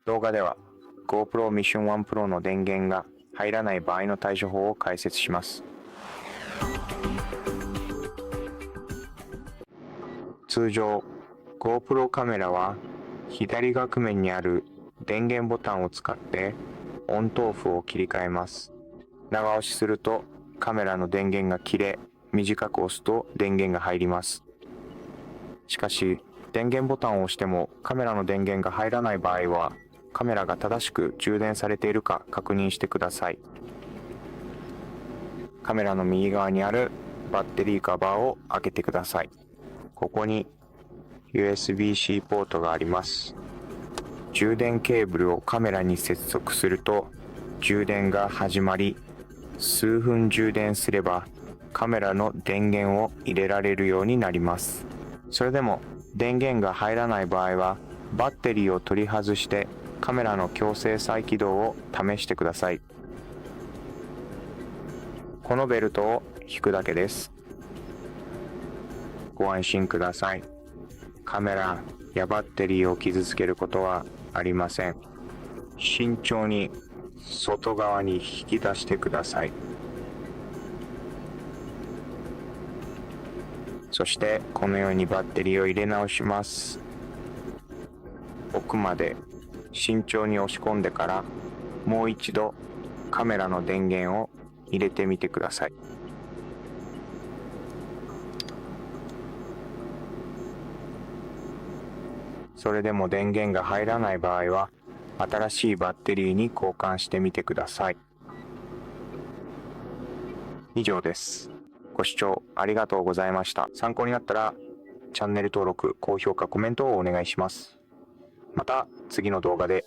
動画では GoPro Mission 1 Pro の電源が入らない場合の対処法を解説します。通常 GoPro カメラは左側面にある電源ボタンを使ってオンとオフを切り替えます。長押しするとカメラの電源が切れ、短く押すと電源が入ります。しかし電源ボタンを押してもカメラの電源が入らない場合は、カメラが正しく充電されているか確認してください。カメラの右側にあるバッテリーカバーを開けてください。ここに USB-C ポートがあります。充電ケーブルをカメラに接続すると充電が始まり、数分充電すればカメラの電源を入れられるようになります。それでも電源が入らない場合は、バッテリーを取り外してカメラの強制再起動を試してください。このベルトを引くだけです。ご安心ください。カメラやバッテリーを傷つけることはありません。慎重に外側に引き出してください。そしてこのようにバッテリーを入れ直します。奥まで慎重に押し込んでからもう一度カメラの電源を入れてみてください。それでも電源が入らない場合は、新しいバッテリーに交換してみてください。以上です。ご視聴ありがとうございました。参考になったらチャンネル登録、高評価、コメントをお願いします。また次の動画で。